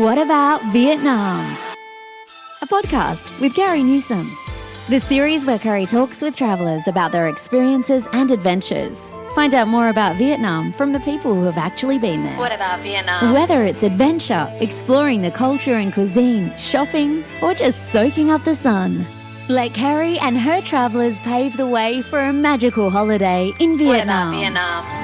What About Vietnam? A podcast with Carrie Newsom. The series where Carrie talks with travellers about their experiences and adventures. Find out more about Vietnam from the people who have actually been there. What about Vietnam? Whether it's adventure, exploring the culture and cuisine, shopping, or just soaking up the sun. Let Carrie and her travellers pave the way for a magical holiday in Vietnam. What about Vietnam?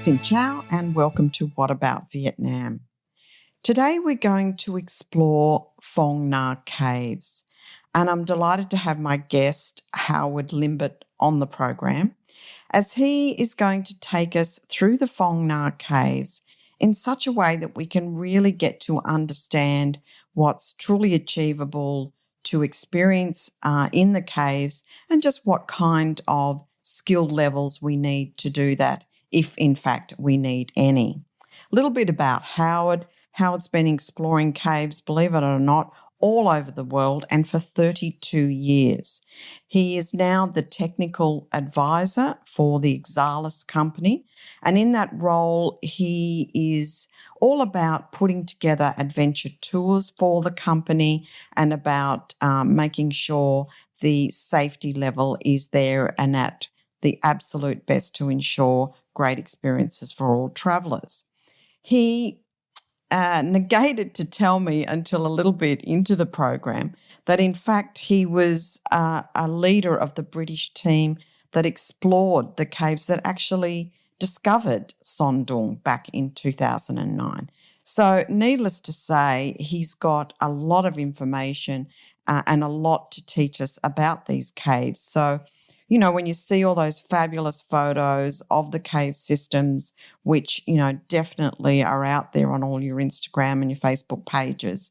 Xin chào and welcome to What About Vietnam. Today we're going to explore Phong Nha Caves, and I'm delighted to have my guest Howard Limbert on the program, as he is going to take us through the Phong Nha Caves in such a way that we can really get to understand what's truly achievable to experience in the caves and just what kind of skill levels we need to do that, if in fact we need any. A little bit about Howard. Howard's been exploring caves, believe it or not, all over the world and for 32 years. He is now the technical advisor for the Exalis company, and in that role he is all about putting together adventure tours for the company and about making sure the safety level is there and at the absolute best to ensure great experiences for all travellers. He negated to tell me until a little bit into the program that in fact he was a leader of the British team that explored the caves that actually discovered Son Doong back in 2009. So needless to say, he's got a lot of information and a lot to teach us about these caves. So you know, when you see all those fabulous photos of the cave systems, which, you know, definitely are out there on all your Instagram and your Facebook pages,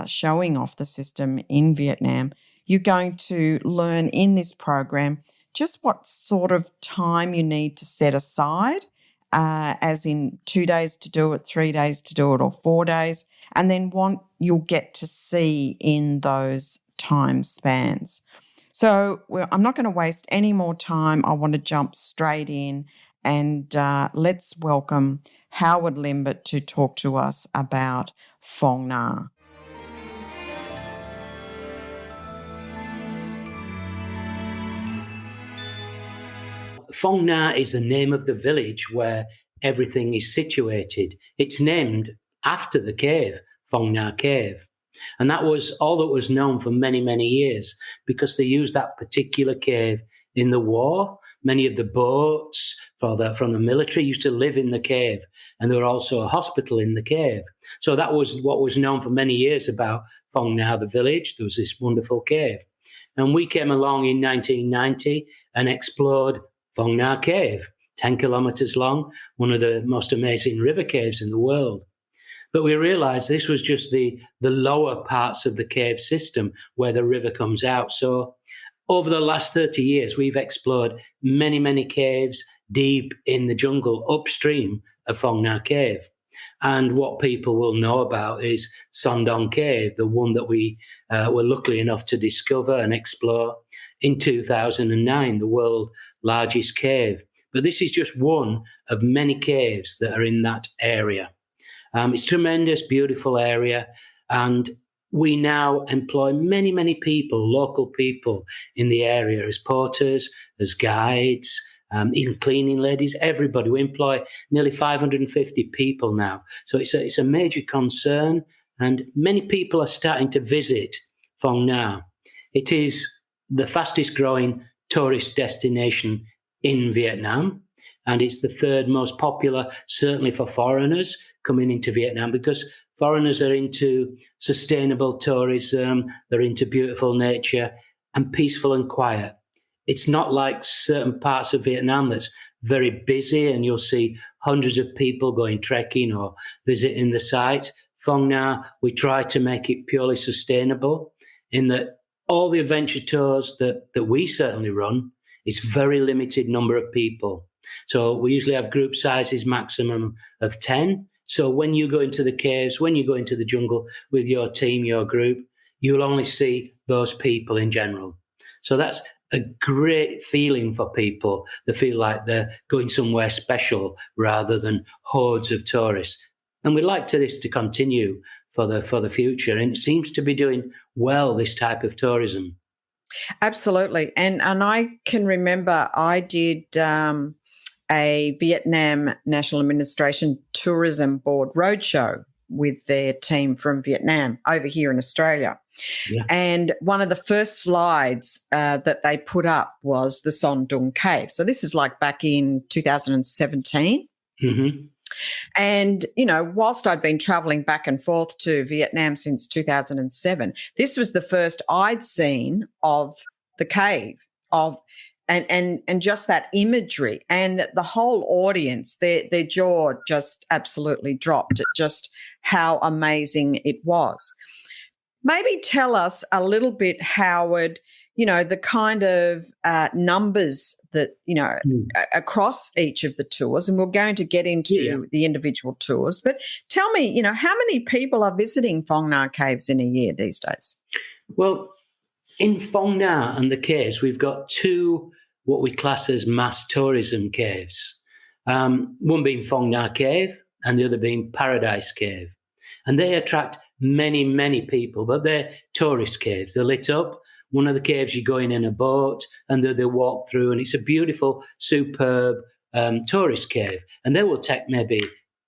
showing off the system in Vietnam, you're going to learn in this program just what sort of time you need to set aside, as in 2 days to do it, 3 days to do it, or 4 days, and then what you'll get to see in those time spans. So I'm not going to waste any more time. I want to jump straight in and let's welcome Howard Limbert to talk to us about Phong Nha. Phong Nha is the name of the village where everything is situated. It's named after the cave, Phong Nha Cave. And that was all that was known for many, many years because they used that particular cave in the war. Many of the boats from the military used to live in the cave, and there was also a hospital in the cave. So that was what was known for many years about Phong Nha, the village. There was this wonderful cave. And we came along in 1990 and explored Phong Nha Cave, 10 kilometers long, one of the most amazing river caves in the world. But we realized this was just the lower parts of the cave system where the river comes out. So over the last 30 years, we've explored many, many caves deep in the jungle upstream of Phong Nha Cave. And what people will know about is Son Doong Cave, the one that we were lucky enough to discover and explore in 2009, the world's largest cave. But this is just one of many caves that are in that area. It's a tremendous, beautiful area, and we now employ many, many people, local people in the area as porters, as guides, even cleaning ladies, everybody. We employ nearly 550 people now. So it's a major concern, and many people are starting to visit Phong Nha. It is the fastest growing tourist destination in Vietnam. And it's the third most popular, certainly for foreigners coming into Vietnam, because foreigners are into sustainable tourism, they're into beautiful nature and peaceful and quiet. It's not like certain parts of Vietnam that's very busy and you'll see hundreds of people going trekking or visiting the sites. Phong Nha, we try to make it purely sustainable in that all the adventure tours that we certainly run, it's very limited number of people. So we usually have group sizes maximum of 10. So when you go into the caves, when you go into the jungle with your team, your group, you'll only see those people in general. So that's a great feeling for people. They feel like they're going somewhere special rather than hordes of tourists. And we'd like this to continue for the future. And it seems to be doing well, this type of tourism. Absolutely. And I can remember I did a Vietnam National Administration Tourism Board roadshow with their team from Vietnam over here in Australia. Yeah. And one of the first slides that they put up was the Son Doong Cave. So this is like back in 2017. Mm-hmm. And, you know, whilst I'd been travelling back and forth to Vietnam since 2007, this was the first I'd seen of the cave, and just that imagery, and the whole audience, their jaw just absolutely dropped at just how amazing it was. Maybe tell us a little bit, Howard, you know, the kind of numbers that, you know, across each of the tours, and we're going to get into the individual tours. But tell me, you know, how many people are visiting Phong Nha Caves in a year these days? Well, in Phong Nha and the caves, we've got two what we class as mass tourism caves. One being Phong Nha Cave and the other being Paradise Cave. And they attract many, many people, but they're tourist caves. They're lit up. One of the caves you go in a boat and they walk through, and it's a beautiful, superb tourist cave. And they will take maybe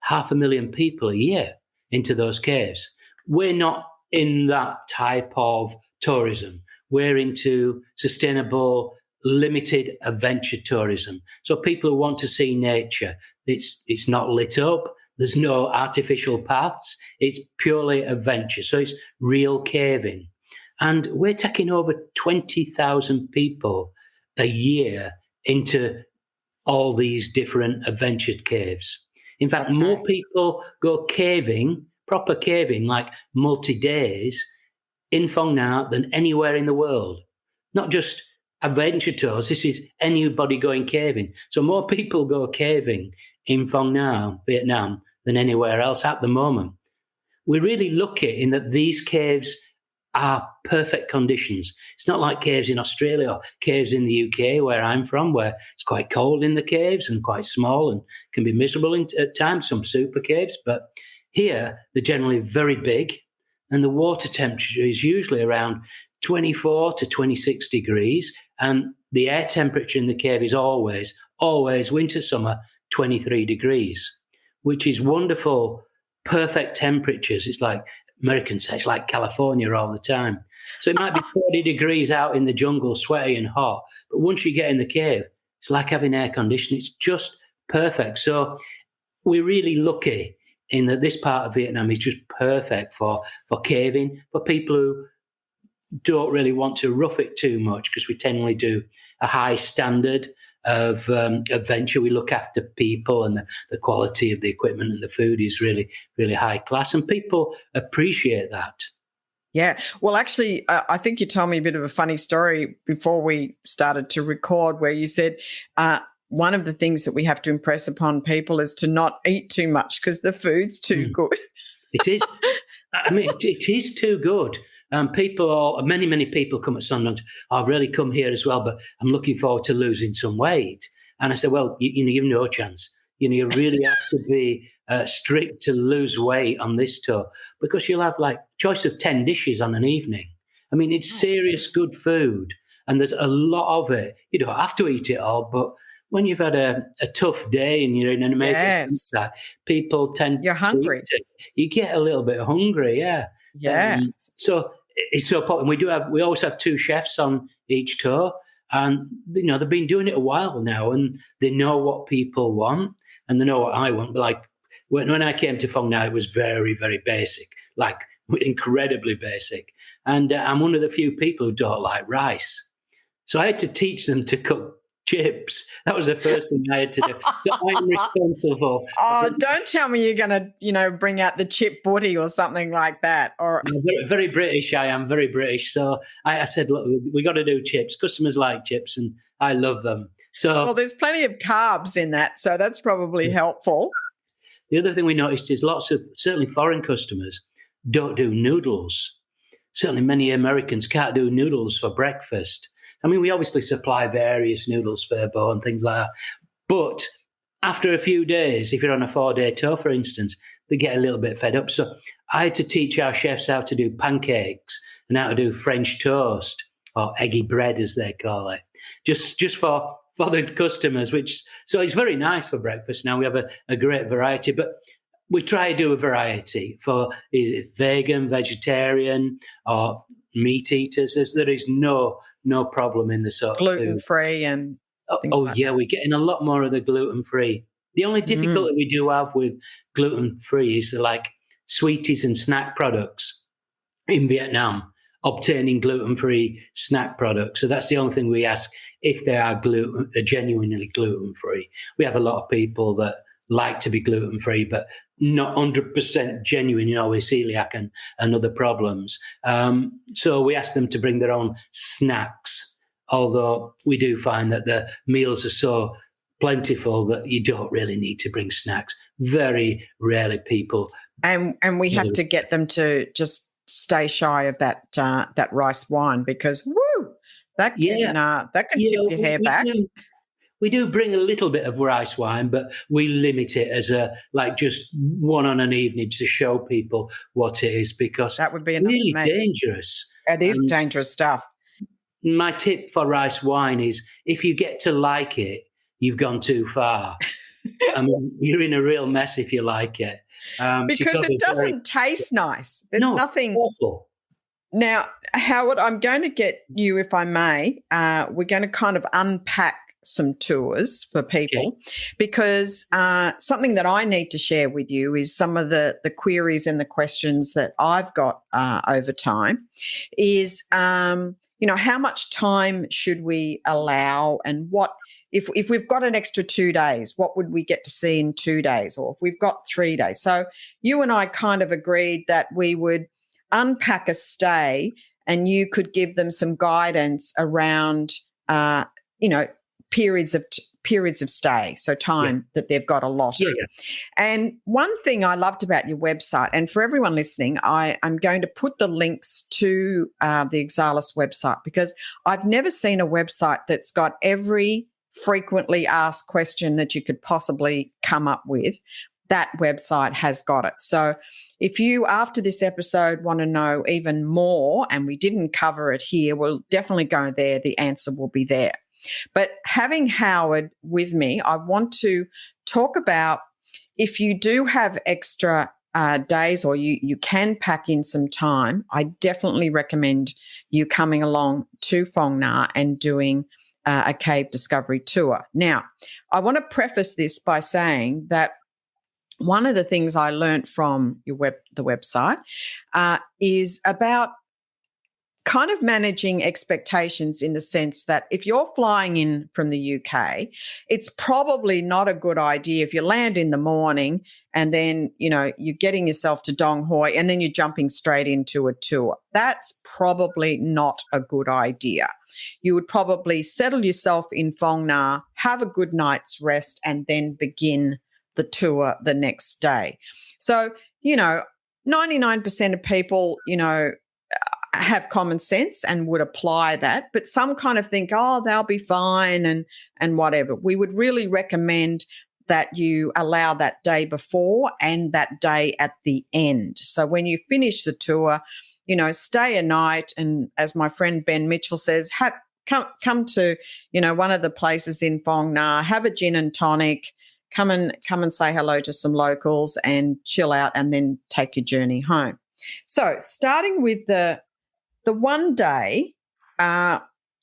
500,000 people a year into those caves. We're not in that type of tourism. We're into sustainable, limited adventure tourism. So people who want to see nature, it's not lit up. There's no artificial paths. It's purely adventure. So it's real caving. And we're taking over 20,000 people a year into all these different adventure caves. In fact, more people go caving, proper caving, like multi-days, in Phong Nha than anywhere in the world. Not just adventure tours, this is anybody going caving. So more people go caving in Phong Nha, Vietnam, than anywhere else at the moment. We're really lucky in that these caves are perfect conditions. It's not like caves in Australia or caves in the UK, where I'm from, where it's quite cold in the caves and quite small and can be miserable at times, some super caves. But here, they're generally very big, and the water temperature is usually around 24 to 26 degrees, and the air temperature in the cave is always, winter, summer, 23 degrees, which is wonderful, perfect temperatures. It's like Americans say, it's like California all the time. So it might be 40 degrees out in the jungle, sweaty and hot, but once you get in the cave, it's like having air conditioning. It's just perfect. So we're really lucky in that this part of Vietnam is just perfect for caving, for people who don't really want to rough it too much, because we generally do a high standard of adventure. We look after people, and the quality of the equipment and the food is really, really high class, and people appreciate that. Yeah. Well, actually, I think you told me a bit of a funny story before we started to record, where you said one of the things that we have to impress upon people is to not eat too much because the food's too good. It is. I mean, it is too good. Many people come at Sundom. I've really come here as well, but I'm looking forward to losing some weight. And I said, well, you've no chance. You really have to be strict to lose weight on this tour, because you'll have like choice of 10 dishes on an evening. I mean, it's serious good food, and there's a lot of it. You don't have to eat it all, but when you've had a tough day and you're in an amazing time, people tend you're hungry. You get a little bit hungry, yeah. Yeah. So it's so important. We always have two chefs on each tour, and they've been doing it a while now, and they know what people want, and they know what I want. But like when I came to Phong Nha, it was very, very basic, like incredibly basic. And I'm one of the few people who don't like rice, so I had to teach them to cook chips. That was the first thing I had to do. So I'm responsible. Oh, don't tell me you're going to, bring out the chip butty or something like that. Or very, very British. I am very British. So I said, look, we got to do chips. Customers like chips, and I love them. So well, there's plenty of carbs in that, so that's probably helpful. The other thing we noticed is lots of certainly foreign customers don't do noodles. Certainly, many Americans can't do noodles for breakfast. I mean, we obviously supply various noodles, furbo and things like that. But after a few days, if you're on a 4-day tour, for instance, they get a little bit fed up. So I had to teach our chefs how to do pancakes and how to do French toast, or eggy bread, as they call it, just for the customers. So it's very nice for breakfast. Now we have a great variety, but we try to do a variety for vegan, vegetarian, or meat eaters. There is no problem in the sort of gluten-free and things like yeah, that. we're getting a lot more of the gluten-free. The only difficulty we do have with gluten-free is like sweeties and snack products in Vietnam, obtaining gluten-free snack products. So that's the only thing we ask, if they are genuinely gluten-free. We have a lot of people that like to be gluten-free, but not 100% genuine, with celiac and other problems. So we ask them to bring their own snacks, although we do find that the meals are so plentiful that you don't really need to bring snacks. Very rarely people. And we have to get them to just stay shy of that rice wine, because that can tip your hair back. We do bring a little bit of rice wine, but we limit it as just one on an evening to show people what it is, because that would be really dangerous. It is dangerous stuff. My tip for rice wine is, if you get to like it, you've gone too far. I mean, you're in a real mess if you like it. Because it doesn't taste nice. There's nothing awful. Now, Howard, I'm going to get you, if I may, we're going to kind of unpack some tours for people, because something that I need to share with you is some of the queries and the questions that I've got over time is, how much time should we allow, and what if we've got an extra 2 days, what would we get to see in 2 days, or if we've got 3 days? So you and I kind of agreed that we would unpack a stay, and you could give them some guidance around, periods of stay, so time that they've got allotted. And one thing I loved about your website, and for everyone listening, I'm going to put the links to the Exalis website, because I've never seen a website that's got every frequently asked question that you could possibly come up with. That website has got it. So if you, after this episode, want to know even more, and we didn't cover it here, we'll definitely go there. The answer will be there. But having Howard with me, I want to talk about, if you do have extra days, or you can pack in some time, I definitely recommend you coming along to Phong Nha and doing a cave discovery tour. Now, I want to preface this by saying that one of the things I learned from the website is about kind of managing expectations, in the sense that if you're flying in from the UK, it's probably not a good idea if you land in the morning and then, you're getting yourself to Dong Hoi and then you're jumping straight into a tour. That's probably not a good idea. You would probably settle yourself in Phong Nha, have a good night's rest, and then begin the tour the next day. So, 99% of people, have common sense and would apply that, but some kind of think, they'll be fine and whatever. We would really recommend that you allow that day before and that day at the end. So when you finish the tour, stay a night, and as my friend Ben Mitchell says, come to, one of the places in Phong Nha, have a gin and tonic, come and say hello to some locals and chill out, and then take your journey home. So starting with the 1 day,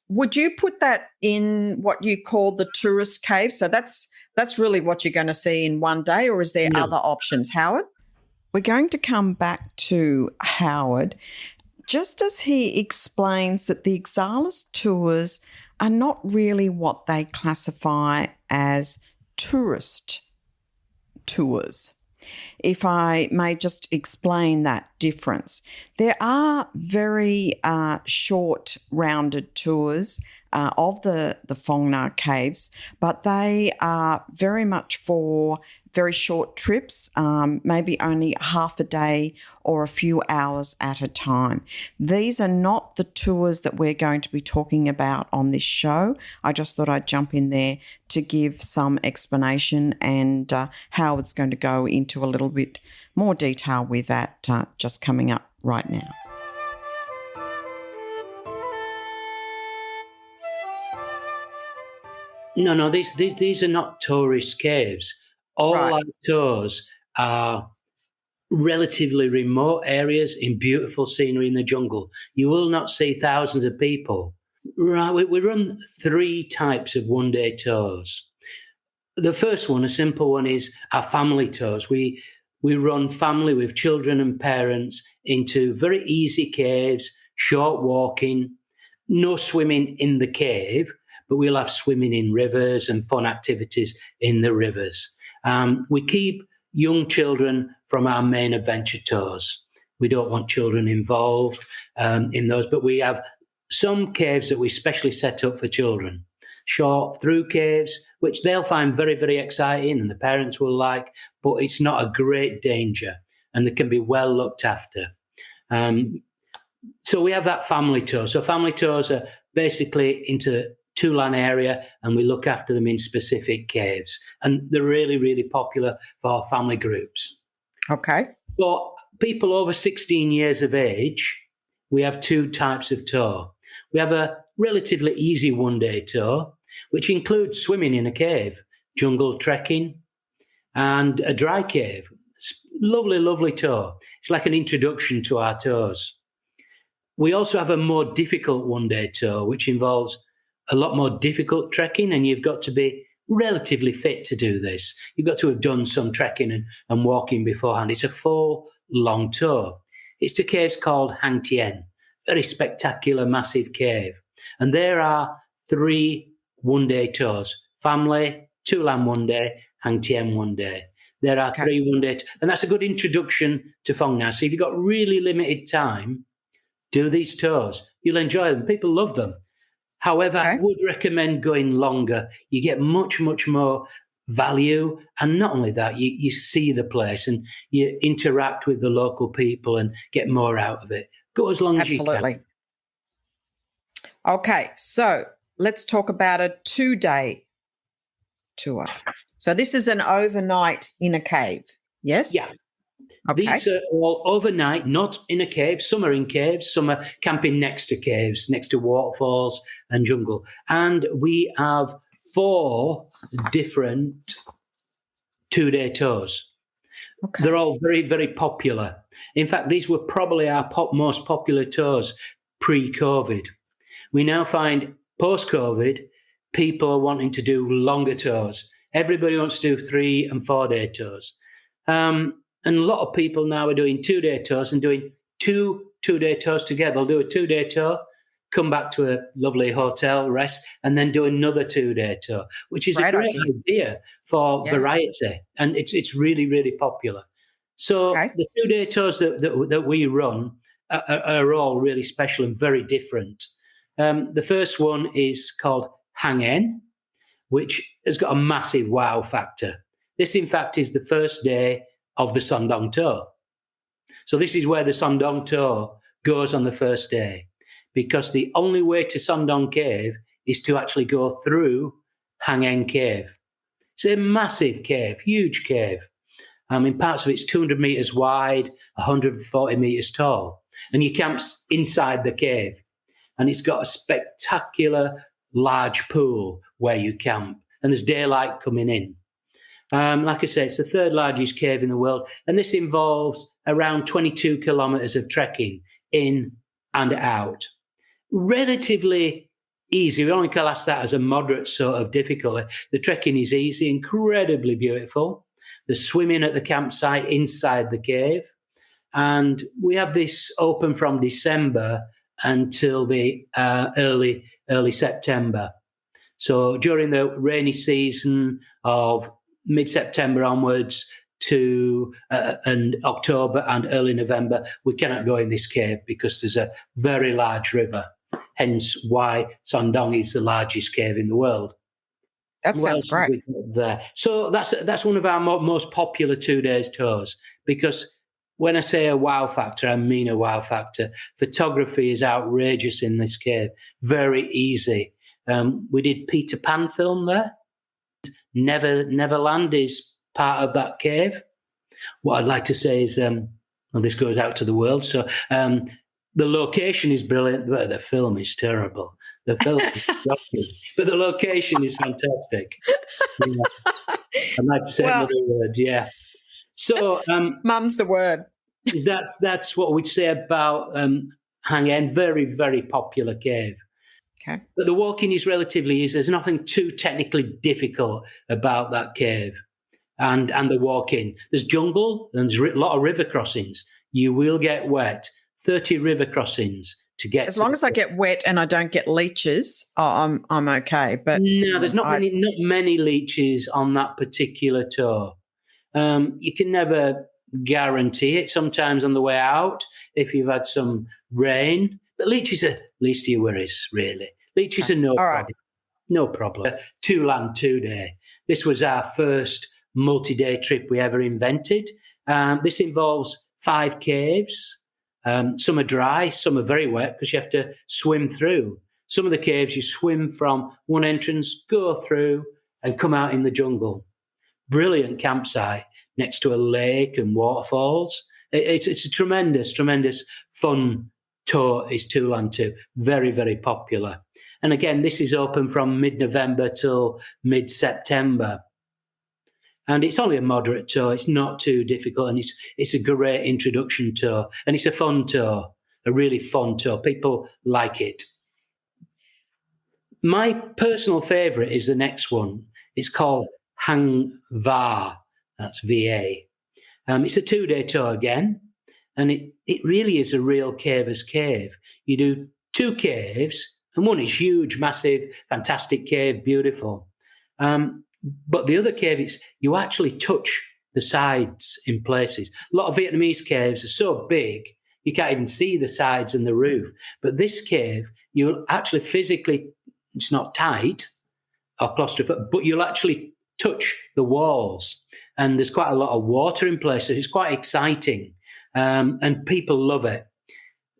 would you put that in what you call the tourist cave? So that's really what you're going to see in 1 day, or is there other options, Howard? We're going to come back to Howard just as he explains that the Exalis tours are not really what they classify as tourist tours. If I may just explain that difference. There are very short rounded tours of the Phong Nha Caves, but they are very much for very short trips, maybe only half a day or a few hours at a time. These are not the tours that we're going to be talking about on this show. I just thought I'd jump in there to give some explanation, and Howard's going to go into a little bit more detail with that just coming up right now. No, these are not tourist caves. All our tours are relatively remote areas in beautiful scenery in the jungle. You will not see thousands of people. Right, we run 3 types of one-day tours. The first one, a simple one, is our family tours. We run family with children and parents into very easy caves, short walking, no swimming in the cave, but we'll have swimming in rivers and fun activities in the rivers. We keep young children from our main adventure tours. We don't want children involved in those, but we have some caves that we specially set up for children. Short through caves, which they'll find very, very exciting and the parents will like, but it's not a great danger and they can be well looked after. So we have that family tour. So family tours are basically into Tulan area and we look after them in specific caves. And they're really, really popular for family groups. Okay. For people over 16 years of age, we have 2 types of tour. We have a relatively easy one-day tour, which includes swimming in a cave, jungle trekking, and a dry cave. It's lovely, lovely tour. It's like an introduction to our tours. We also have a more difficult one-day tour, which involves a lot more difficult trekking, and you've got to be relatively fit to do this. You've got to have done some trekking and walking beforehand. It's a full, long tour. It's to caves called Hang Tien, very spectacular, massive cave. And there are 3 one-day tours: family, Tulan one day, Hang Tien one day. There are 3 one-day, and that's a good introduction to Phong Nha. So if you've got really limited time, do these tours. You'll enjoy them. People love them. However, I would recommend going longer. You get much, much more value. And not only that, you see the place and you interact with the local people and get more out of it. Go as long as you can. Absolutely. Okay, so let's talk about a 2-day tour. So this is an overnight in a cave, yes? Yeah. Okay. These are all overnight, not in a cave. Some are in caves, some are camping next to caves, next to waterfalls and jungle. And we have 4 different 2-day tours. Okay. They're all very, very popular. In fact, these were probably our most popular tours pre-COVID. We now find post-COVID, people are wanting to do longer tours. Everybody wants to do 3 and 4-day tours. And a lot of people now are doing 2-day tours and doing 2 2-day tours together. They'll do a 2-day tour, come back to a lovely hotel, rest, and then do another 2-day tour, which is a great idea for variety. And it's really, really popular. So the 2-day tours that we run are all really special and very different. The first one is called Hang En, which has got a massive wow factor. This, in fact, is the first day of the Son Doong tour. So this is where the Son Doong tour goes on the first day, because the only way to Son Doong Cave is to actually go through Hang En Cave. It's a massive cave, huge cave. In parts of it's 200 metres wide, 140 metres tall. And you camp inside the cave. And it's got a spectacular large pool where you camp. And there's daylight coming in. Like I say, it's the 3rd largest cave in the world, and this involves around 22 kilometres of trekking in and out. Relatively easy. We only class that as a moderate sort of difficulty. The trekking is easy, incredibly beautiful. The swimming at the campsite inside the cave. And we have this open from December until the early September. So during the rainy season of mid-September onwards to and October and early November, we cannot go in this cave because there's a very large river hence why Son Doong is the largest cave in the world. That sounds great. There. So that's one of our most popular 2 days tours, because when I say a wow factor, I mean a wow factor. Photography is outrageous in this cave, very easy. We did Peter Pan film there. Neverland is part of that cave. What I'd like to say is, well, this goes out to the world. So the location is brilliant, but the film is terrible. The film is shocking, but the location is fantastic. Yeah. I'd like to say another word, yeah. So mum's the word. that's what we'd say about Hang End. Very, very popular cave. Okay. But the walking is relatively easy. There's nothing too technically difficult about that cave. And the walking. There's jungle, and there's a lot of river crossings. You will get wet. 30 river crossings to get. As long as I get wet and I don't get leeches, I'm okay. But no, there's not many leeches on that particular tour. You can never guarantee it. Sometimes on the way out, if you've had some rain, but leeches are least of your worries, really. Leeches are no problem. Right. No problem. 2 land, 2 day. This was our first multi-day trip we ever invented. This involves 5 caves. Some are dry, some are very wet because you have to swim through. Some of the caves you swim from one entrance, go through, and come out in the jungle. Brilliant campsite next to a lake and waterfalls. It's a tremendous fun tour. Is 2 land 2. Very, very popular. And again, this is open from mid-November till mid-September. And it's only a moderate tour. It's not too difficult. And it's a great introduction tour. And it's a fun tour, a really fun tour. People like it. My personal favourite is the next one. It's called Hang Va. That's VA. It's a 2-day tour again. And it really is a real caver's cave. You do 2 caves, and one is huge, massive, fantastic cave, beautiful. But the other cave, you actually touch the sides in places. A lot of Vietnamese caves are so big, you can't even see the sides and the roof. But this cave, you'll actually physically, it's not tight or claustrophobic, but you'll actually touch the walls. And there's quite a lot of water in places. It's quite exciting. And people love it.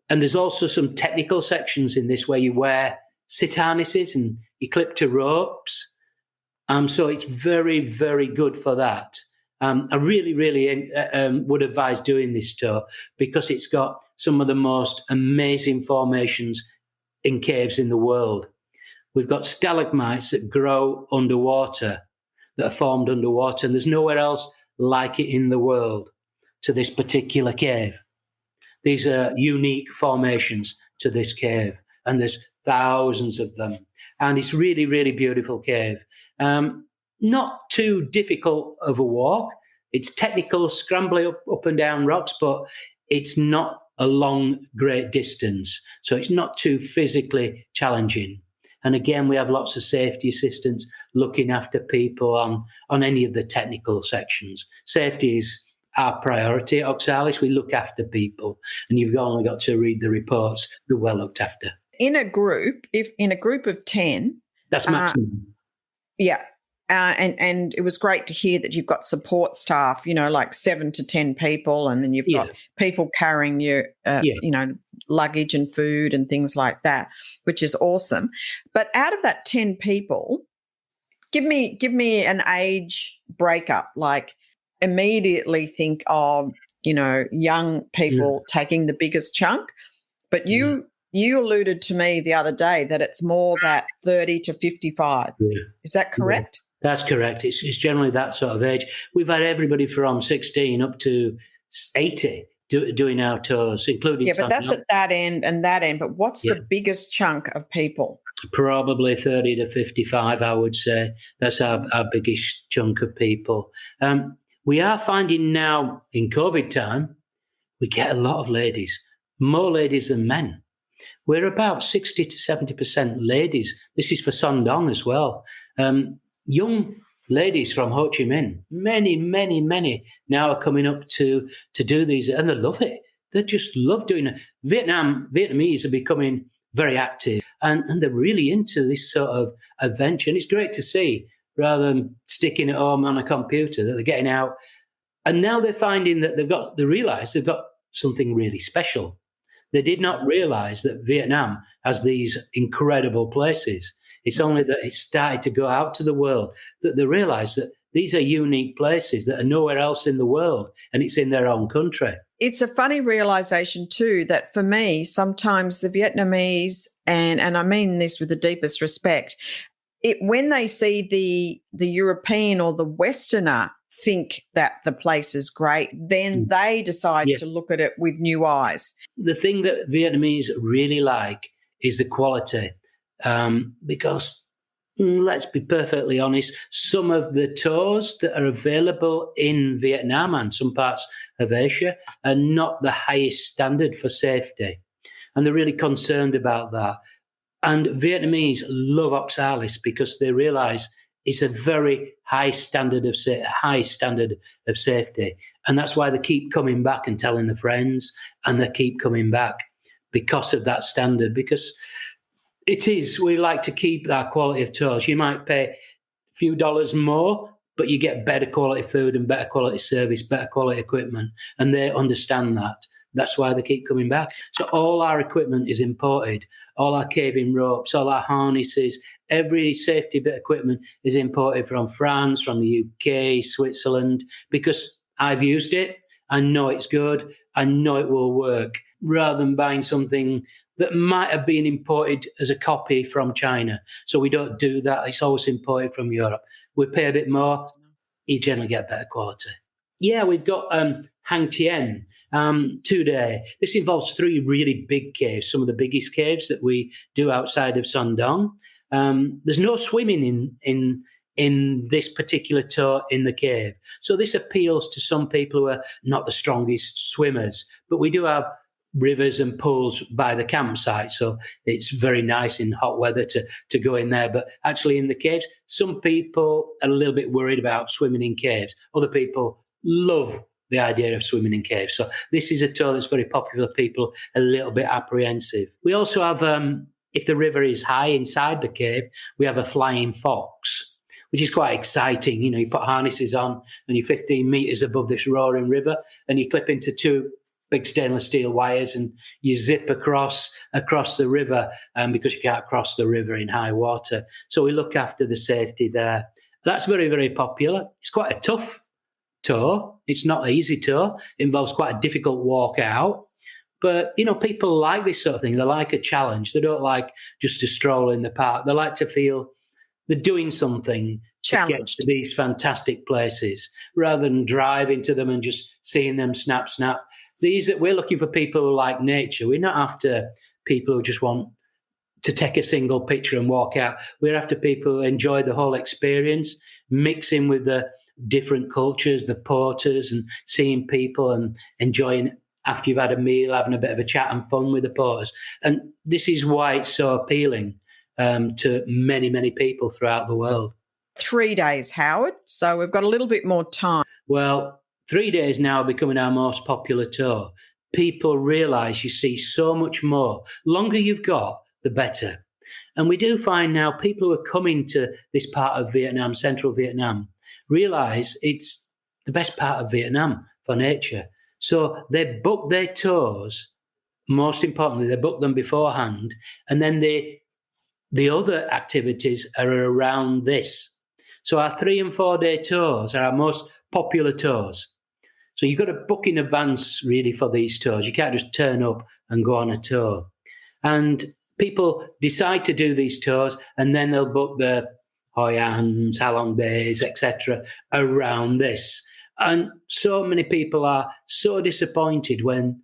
And there's also some technical sections in this where you wear sit harnesses and you clip to ropes. So it's very, very good for that. I really, really would advise doing this tour because it's got some of the most amazing formations in caves in the world. We've got stalagmites that grow underwater, that are formed underwater, and there's nowhere else like it in the world to this particular cave. These are unique formations to this cave, and there's thousands of them. And it's really, really beautiful cave. Not too difficult of a walk. It's technical, scrambling up and down rocks, but it's not a long, great distance. So it's not too physically challenging. And again, we have lots of safety assistants looking after people on any of the technical sections. Safety is our priority at Oxalis. We look after people, and you've only got to read the reports. They're well looked after. In a group, if in a group of 10, that's maximum. Yeah. And it was great to hear that you've got support staff, like 7 to 10 people, and then you've got people carrying your, luggage and food and things like that, which is awesome. But out of that 10 people, give me an age breakup. Like immediately think of, young people taking the biggest chunk, but you alluded to me the other day that it's more that 30 to 55. Yeah. Is that correct? Yeah. That's correct. It's generally that sort of age. We've had everybody from 16 up to 80 doing our tours, including... Yeah, but that's at that end and that end. But what's the biggest chunk of people? Probably 30 to 55, I would say. That's our biggest chunk of people. We are finding now, in COVID time, we get a lot of ladies, more ladies than men. We're about 60 to 70% ladies. This is for Son Doong as well. Young ladies from Ho Chi Minh, many now are coming up to do these, and they love it. They just love doing it. Vietnamese are becoming very active, and they're really into this sort of adventure. And it's great to see, rather than sticking at home on a computer, that they're getting out. And now they're finding that they realise they've got something really special. They did not realise that Vietnam has these incredible places. It's only that it started to go out to the world that they realise that these are unique places that are nowhere else in the world, and it's in their own country. It's a funny realisation too that for me, sometimes the Vietnamese, and I mean this with the deepest respect, when they see the European or the Westerner think that the place is great, then they decide to look at it with new eyes. The thing that Vietnamese really like is the quality, because let's be perfectly honest, some of the tours that are available in Vietnam and some parts of Asia are not the highest standard for safety. And they're really concerned about that. And Vietnamese love Oxalis because they realise it's a very high standard of safety. And that's why they keep coming back and telling their friends, and they keep coming back because of that standard, because we like to keep our quality of tours. You might pay a few dollars more, but you get better quality food and better quality service, better quality equipment, and they understand that. That's why they keep coming back. So all our equipment is imported, all our caving ropes, all our harnesses, every safety bit of equipment is imported from France, from the UK, Switzerland, because I've used it, I know it's good, I know it will work, rather than buying something that might have been imported as a copy from China. So we don't do that. It's always imported from Europe. We pay a bit more, you generally get better quality. Yeah, we've got Hang Tien 2 day. This involves 3 really big caves, some of the biggest caves that we do outside of Son Doong. There's no swimming in this particular tour in the cave. So this appeals to some people who are not the strongest swimmers, but we do have rivers and pools by the campsite, so it's very nice in hot weather to go in there. But actually in the caves, some people are a little bit worried about swimming in caves. Other people love the idea of swimming in caves. So this is a tour that's very popular. People a little bit apprehensive. We also have, if the river is high inside the cave, we have a flying fox, which is quite exciting. You know, you put harnesses on and you're 15 metres above this roaring river, and you clip into 2 big stainless steel wires and you zip across the river, because you can't cross the river in high water. So we look after the safety there. That's very, very popular. It's quite a tough tour. It's not an easy tour. It involves quite a difficult walk out. But, you know, people like this sort of thing. They like a challenge. They don't like just to stroll in the park. They like to feel they're doing something to get to these fantastic places, rather than drive into them and just seeing them snap. We're looking for people who like nature. We're not after people who just want to take a single picture and walk out. We're after people who enjoy the whole experience, mixing with the different cultures, the porters, and seeing people and enjoying, after you've had a meal, having a bit of a chat and fun with the porters. And this is why it's so appealing to many, many people throughout the world. 3 days, Howard. So we've got a little bit more time. Well, 3 days now are becoming our most popular tour. People realise you see so much more. Longer you've got, the better. And we do find now people who are coming to this part of Vietnam, central Vietnam, realise it's the best part of Vietnam for nature. So they book their tours, most importantly, they book them beforehand, and then the other activities are around this. So our 3 and 4 day tours are our most popular tours. So you've got to book in advance, really, for these tours. You can't just turn up and go on a tour. And people decide to do these tours, and then they'll book the Hoi An, Halong Bays, etc. around this. And so many people are so disappointed when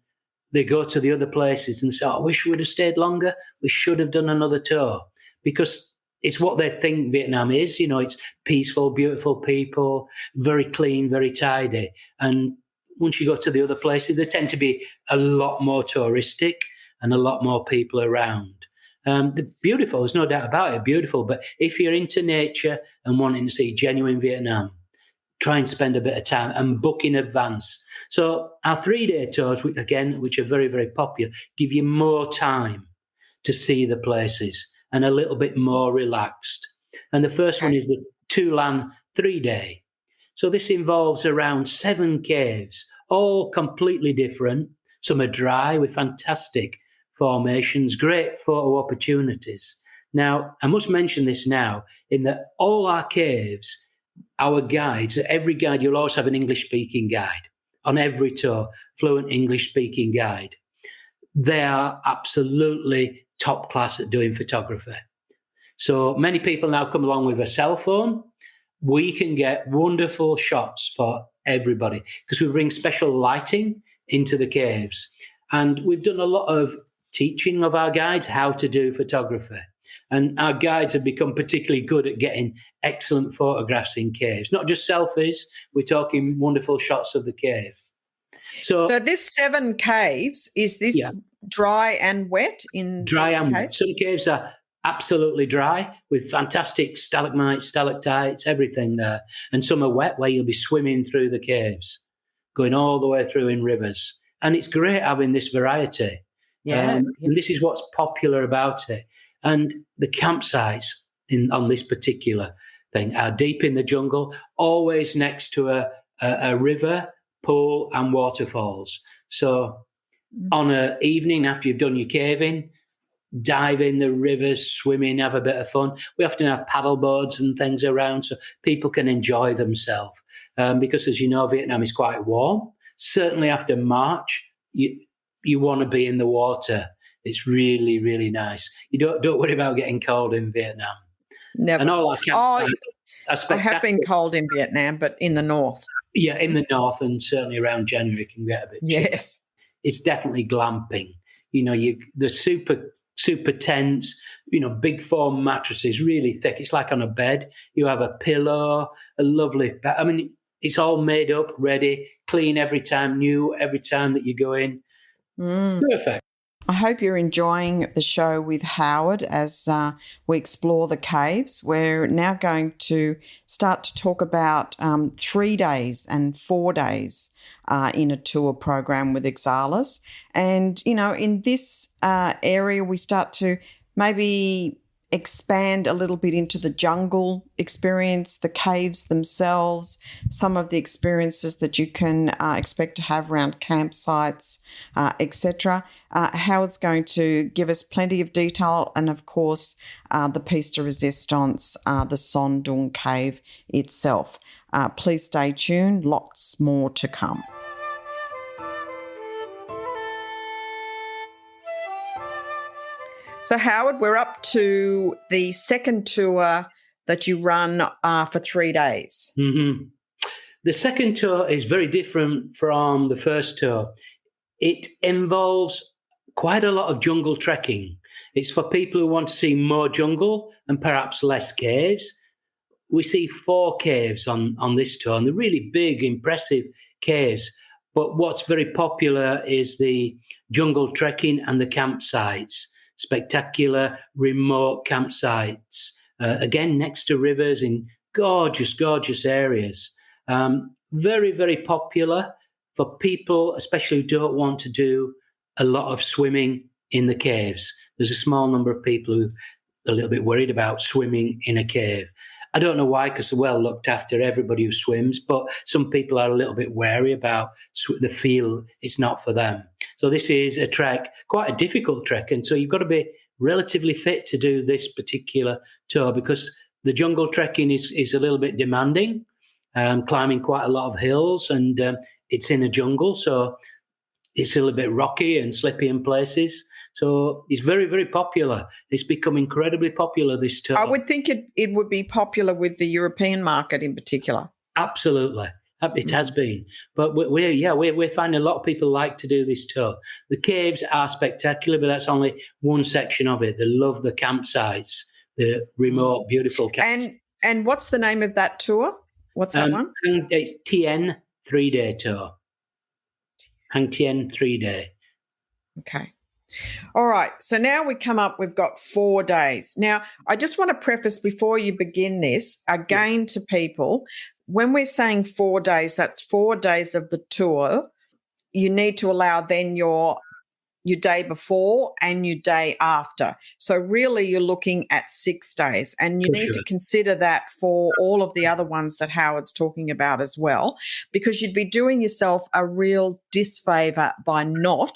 they go to the other places and say, I wish we would have stayed longer. We should have done another tour. Because it's what they think Vietnam is. You know, it's peaceful, beautiful people, very clean, very tidy. And once you go to the other places, they tend to be a lot more touristic and a lot more people around. They're beautiful, there's no doubt about it, beautiful. But if you're into nature and wanting to see genuine Vietnam, try and spend a bit of time and book in advance. So our 3 day tours, which are very, very popular, give you more time to see the places and a little bit more relaxed. And the first one is the Lan 3-day. So this involves around 7 caves, all completely different. Some are dry with fantastic formations, great photo opportunities. Now, I must mention this now, in that all our caves, our guides, every guide, you'll always have an English-speaking guide. On every tour, fluent English-speaking guide. They are absolutely top class at doing photography. So many people now come along with a cell phone. We can get wonderful shots for everybody because we bring special lighting into the caves. And we've done a lot of teaching of our guides how to do photography. And our guides have become particularly good at getting excellent photographs in caves, not just selfies. We're talking wonderful shots of the cave. So this 7 caves, is this dry and wet in dry and wet. caves? Some caves are absolutely dry with fantastic stalagmites, stalactites, everything there. And some are wet where you'll be swimming through the caves, going all the way through in rivers. And it's great having this variety. And this is what's popular about it. And the campsites on this particular thing are deep in the jungle, always next to a river, pool and waterfalls. So on an evening after you've done your caving, dive in the rivers, swimming, have a bit of fun. We often have paddle boards and things around so people can enjoy themselves. Because as you know, Vietnam is quite warm. Certainly after March, you want to be in the water. It's really, really nice. You don't worry about getting cold in Vietnam. Never. And all our campsites are spectacular. I have been cold in Vietnam, but in the north. Yeah, in the north and certainly around January can get a bit chilly. Yes. It's definitely glamping. The super tents, big foam mattresses, really thick. It's like on a bed. You have a pillow, a lovely bed. I mean, it's all made up, ready, clean every time, new every time that you go in. Perfect. I hope you're enjoying the show with Howard as we explore the caves. We're now going to start to talk about 3 days and 4 days in a tour program with Exalis. And, in this area, we start to maybe expand a little bit into the jungle experience, the caves themselves, some of the experiences that you can expect to have around campsites, etc. Howard's going to give us plenty of detail and, of course, the piece de resistance, the Son Doong cave itself. Please stay tuned. Lots more to come. So, Howard, we're up to the second tour that you run for 3 days. Mm-hmm. The second tour is very different from the first tour. It involves quite a lot of jungle trekking. It's for people who want to see more jungle and perhaps less caves. We see 4 caves on this tour, and they're really big, impressive caves. But what's very popular is the jungle trekking and the campsites. Spectacular remote campsites, again, next to rivers in gorgeous, gorgeous areas. Very, very popular for people, especially who don't want to do a lot of swimming in the caves. There's a small number of people who are a little bit worried about swimming in a cave. I don't know why, because they're well looked after, everybody who swims, but some people are a little bit wary about the feel it's not for them. So this is a trek, quite a difficult trek, and so you've got to be relatively fit to do this particular tour because the jungle trekking is a little bit demanding, climbing quite a lot of hills, and it's in a jungle, so it's a little bit rocky and slippy in places. So it's very, very popular. It's become incredibly popular, this tour. I would think it would be popular with the European market in particular. Absolutely. It has been. But we're finding a lot of people like to do this tour. The caves are spectacular, but that's only one section of it. They love the campsites, the remote, beautiful campsites. And what's the name of that tour? What's that one? It's Tien 3-day tour. Hang Tien 3-day. Okay. All right. So now we've got 4 days. Now, I just want to preface before you begin this again to people, when we're saying 4 days, that's 4 days of the tour. You need to allow then your your day before and your day after. So really you're looking at 6 days, and you need to consider that for all of the other ones that Howard's talking about as well, because you'd be doing yourself a real disfavour by not.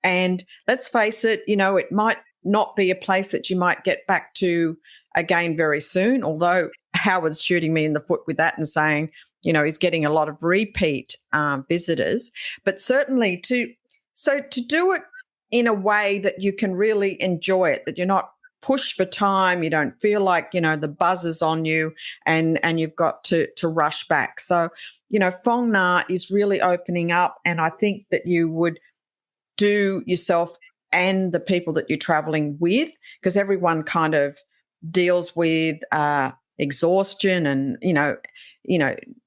And let's face it, it might not be a place that you might get back to again very soon, although Howard's shooting me in the foot with that and saying, he's getting a lot of repeat visitors. But certainly to do it in a way that you can really enjoy it, that you're not pushed for time, you don't feel like, the buzz is on you and you've got to rush back. So, Phong Nha is really opening up, and I think that you would do yourself and the people that you're traveling with, because everyone kind of deals with exhaustion and,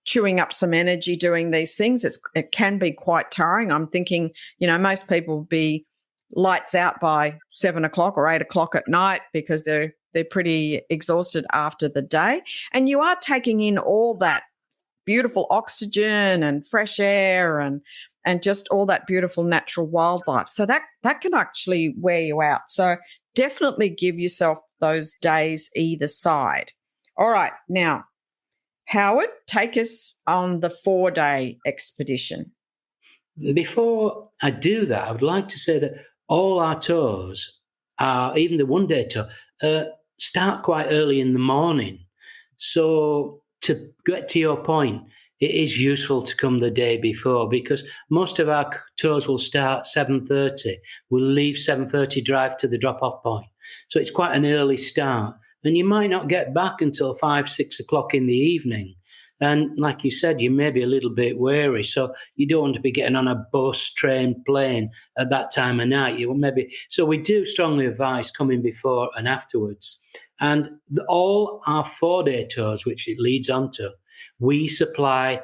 chewing up some energy doing these things. It can be quite tiring. I'm thinking, most people will be lights out by 7 o'clock or 8 o'clock at night because they're pretty exhausted after the day. And you are taking in all that beautiful oxygen and fresh air and just all that beautiful natural wildlife. So that can actually wear you out. So definitely give yourself those days either side. All right. Now, Howard, take us on the 4-day expedition. Before I do that, I would like to say that all our tours, even the 1-day tour, start quite early in the morning. So to get to your point, it is useful to come the day before, because most of our tours will start 7:30. We'll leave 7:30, drive to the drop-off point. So it's quite an early start. And you might not get back until 5, 6 o'clock in the evening. And like you said, you may be a little bit weary. So you don't want to be getting on a bus, train, plane at that time of night. So we do strongly advise coming before and afterwards. And all our 4-day tours, which it leads on to, we supply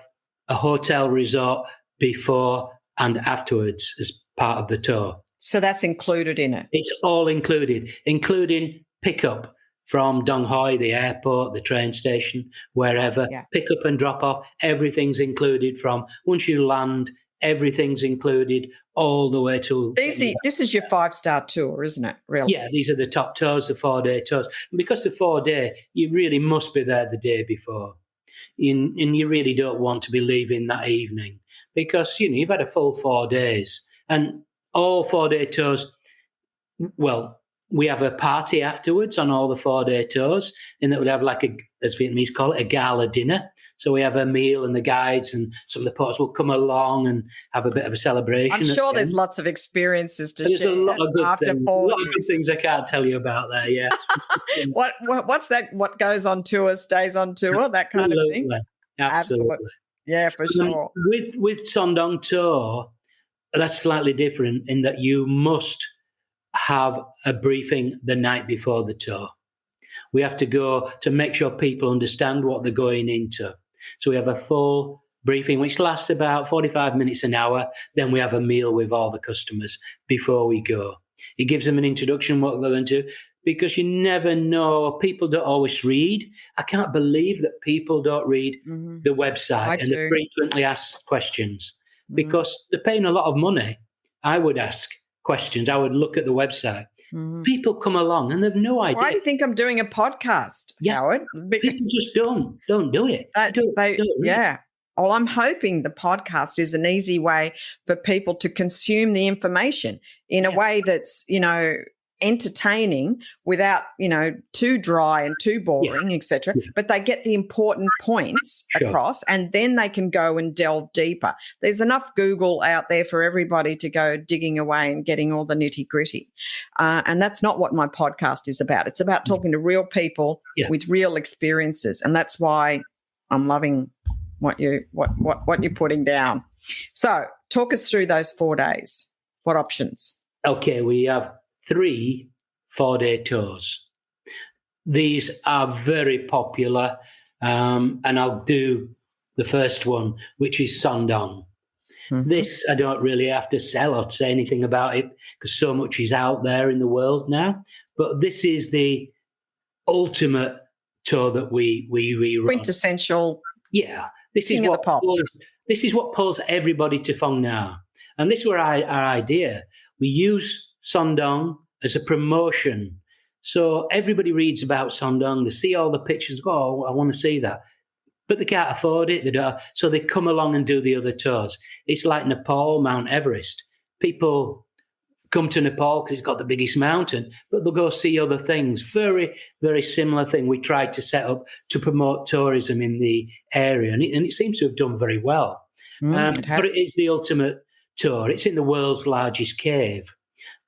a hotel resort before and afterwards as part of the tour. So that's included in it? It's all included, including pickup from Dong Hoi, the airport, the train station, wherever. Yeah. Pick up and drop off, everything's included from once you land, everything's included all the way to... This is your 5-star tour, isn't it, really? Yeah, these are the top tours, the 4-day tours. And because the 4-day, you really must be there the day before. And you really don't want to be leaving that evening because, you've had a full 4 days. And all 4-day tours, well, we have a party afterwards on all the 4-day tours, and that would have as Vietnamese call it, a gala dinner. So we have a meal, and the guides and some of the porters will come along and have a bit of a celebration. I'm sure there's lots of experiences to share. There's a lot of good things I can't tell you about there. Yeah. What's that? What goes on tour stays on tour. That kind of thing. Absolutely. Yeah, for sure. With Son Doong tour, that's slightly different in that you must have a briefing the night before the tour. We have to go to make sure people understand what they're going into. So we have a full briefing, which lasts about 45 minutes, an hour. Then we have a meal with all the customers before we go. It gives them an introduction, what they're going to do, because you never know. People don't always read. I can't believe that people don't read the website and the frequently asked questions because they're paying a lot of money. I would ask questions. I would look at the website. People come along and they've no idea. Why do you think I'm doing a podcast, Howard? People just don't do it. Yeah. Well, I'm hoping the podcast is an easy way for people to consume the information in a way that's, entertaining without, too dry and too boring, etc. But they get the important points across, and then they can go and delve deeper. There's enough Google out there for everybody to go digging away and getting all the nitty-gritty. And that's not what my podcast is about. It's about talking to real people with real experiences, and that's why I'm loving what you're putting down. So talk us through those 4 days. What options? Okay, we have 3 4-day tours. These are very popular, and I'll do the first one, which is Son Doong. This, I don't really have to sell or say anything about it because so much is out there in the world now. But this is the ultimate tour that we run. Quintessential. Yeah. This is what pulls everybody to Phong Nha. And this were our idea. We use Son Doong as a promotion. So everybody reads about Son Doong, they see all the pictures, go, oh, I want to see that. But they can't afford it. They don't, so they come along and do the other tours. It's like Nepal, Mount Everest. People come to Nepal because it's got the biggest mountain, but they'll go see other things. Very, very similar thing we tried to set up to promote tourism in the area, and it seems to have done very well. But it is the ultimate tour. It's in the world's largest cave.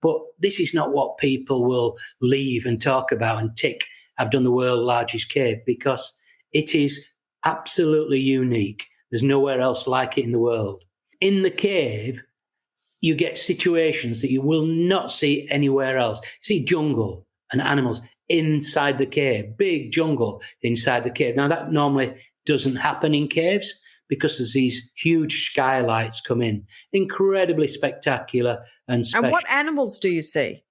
But this is not what people will leave and talk about and tick, I've done the world's largest cave, because it is absolutely unique. There's nowhere else like it in the world. In the cave, you get situations that you will not see anywhere else. You see jungle and animals inside the cave, big jungle inside the cave. Now, that normally doesn't happen in caves because there's these huge skylights come in. Incredibly spectacular and special. And what animals do you see?